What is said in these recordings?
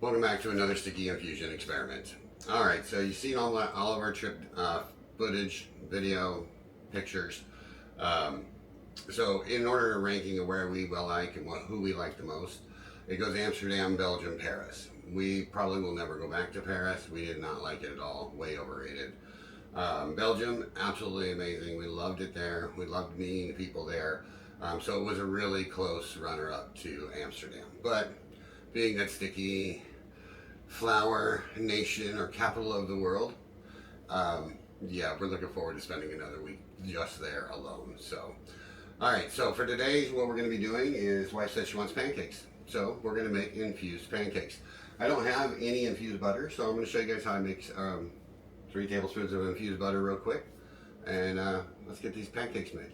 Welcome back to another sticky infusion experiment. Alright, so you've seen all of our trip footage, video, pictures. So in order of ranking of where we will like and who we like the most, it goes Amsterdam, Belgium, Paris. We probably will never go back to Paris. We did not like it at all. Way overrated. Belgium, absolutely amazing. We loved it there. We loved meeting the people there. So it was a really close runner-up to Amsterdam. But being that sticky flower nation or capital of the world, yeah, we're looking forward to spending another week just there alone. So, all right, so for today, what we're going to be doing is wife says she wants pancakes. So we're going to make infused pancakes. I don't have any infused butter, so I'm going to show you guys how I make 3 tablespoons of infused butter real quick. And let's get these pancakes made.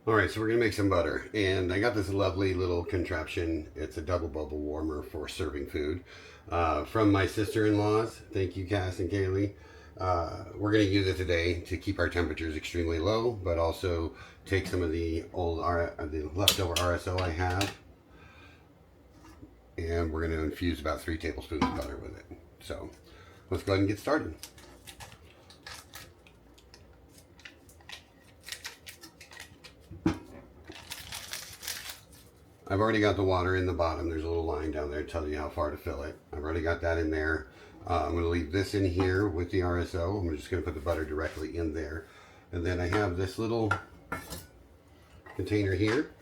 Alright, so we're going to make some butter, and I got this lovely little contraption. It's a double bubble warmer for serving food from my sister-in-laws. Thank you, Cass and Kaylee. We're going to use it today to keep our temperatures extremely low, but also take some of the the leftover RSO I have, and we're going to infuse about 3 tablespoons of butter with it. So let's go ahead and get started. I've already got the water in the bottom. There's a little line down there to tell you how far to fill it. I've already got that in there. I'm going to leave this in here with the RSO. I'm just going to put the butter directly in there. And then I have this little container here.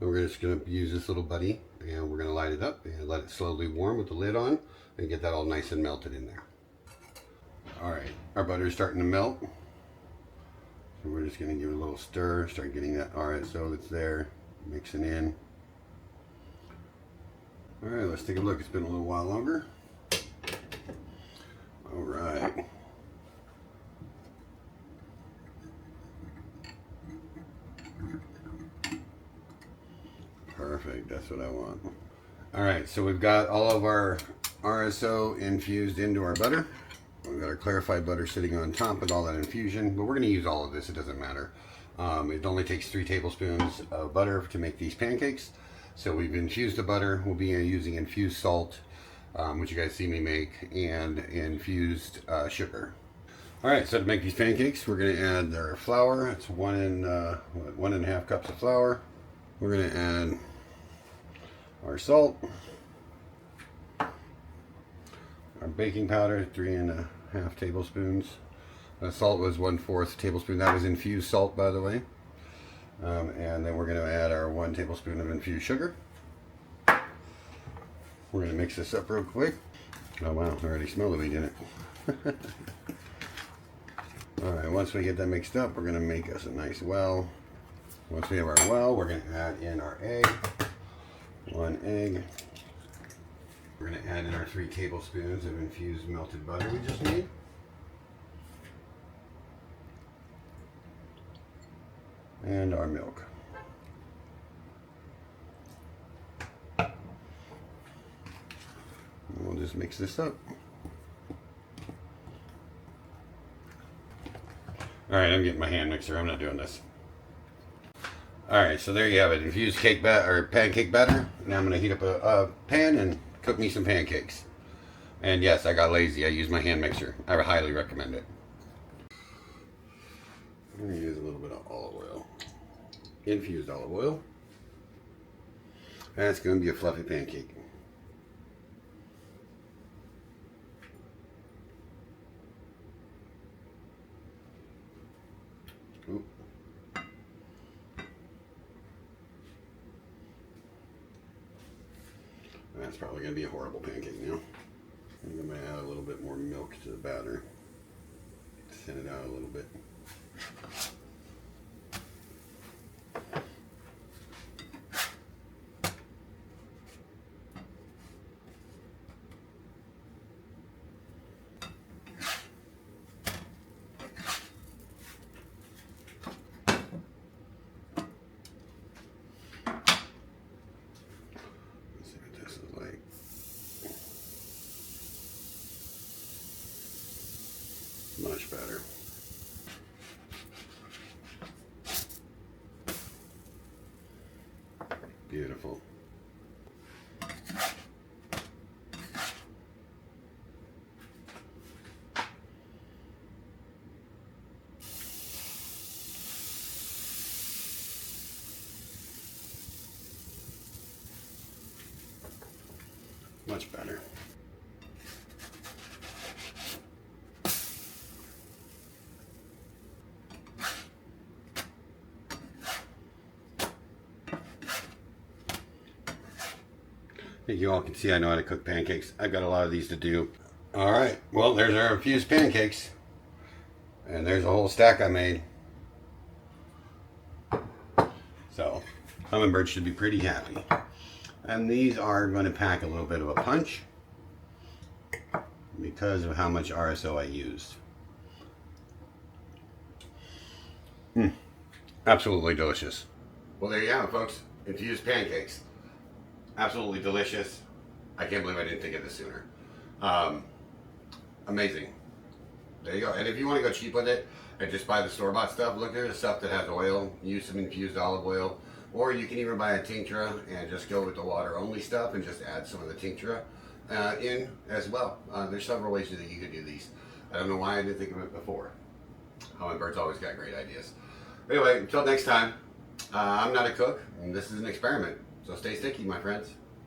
And we're just going to use this little buddy, and we're going to light it up and let it slowly warm with the lid on and get that all nice and melted in there. All right, our butter is starting to melt. So we're just going to give it a little stir, start getting that RSO that's there mixing in. All right, let's take a look. It's been a little while longer. All right. Perfect, that's what I want. All right, so we've got all of our RSO infused into our butter. We've got our clarified butter sitting on top with all that infusion, but we're going to use all of this, it doesn't matter. It only takes 3 tablespoons of butter to make these pancakes. So we've infused the butter. We'll be using infused salt, which you guys see me make, and infused sugar. All right, so to make these pancakes, we're going to add our flour. It's 1.5 cups of flour. We're going to add our salt, our baking powder, 3.5 tablespoons. Salt was 1/4 tablespoon. That was infused salt, by the way. And then we're going to add our 1 tablespoon of infused sugar. We're going to mix this up real quick. Oh wow, I already smell the meat in it. Alright, once we get that mixed up, we're going to make us a nice well. Once we have our well, we're going to add in our egg. 1 egg. We're going to add in our 3 tablespoons of infused melted butter we just made. And our milk. We'll just mix this up. Alright, I'm getting my hand mixer. I'm not doing this. Alright, so there you have it. Infused cake batter or pancake batter. Now I'm going to heat up a pan and cook me some pancakes. And yes, I got lazy. I used my hand mixer. I would highly recommend it. I'm going to use a little bit of olive oil. Infused olive oil. That's going to be a fluffy pancake. Oop. That's probably going to be a horrible pancake now. I'm going to add a little bit more milk to the batter. Thin it out a little bit. Much better. Beautiful. Much better. I think you all can see I know how to cook pancakes. I've got a lot of these to do. All right, well, there's our infused pancakes. And there's a whole stack I made. So, Hummingbird should be pretty happy. And these are going to pack a little bit of a punch because of how much RSO I used. Absolutely delicious. Well, there you have it, folks. Infused pancakes. Absolutely delicious. I can't believe I didn't think of this sooner. Amazing. There you go. And if you want to go cheap with it and just buy the store-bought stuff, look at the stuff that has oil. Use some infused olive oil. Or you can even buy a tincture and just go with the water-only stuff and just add some of the tincture in as well. There's several ways that you could do these. I don't know why I didn't think of it before. Hummingbird's always got great ideas. Anyway, until next time, I'm not a cook, and this is an experiment. So stay sticky, my friends.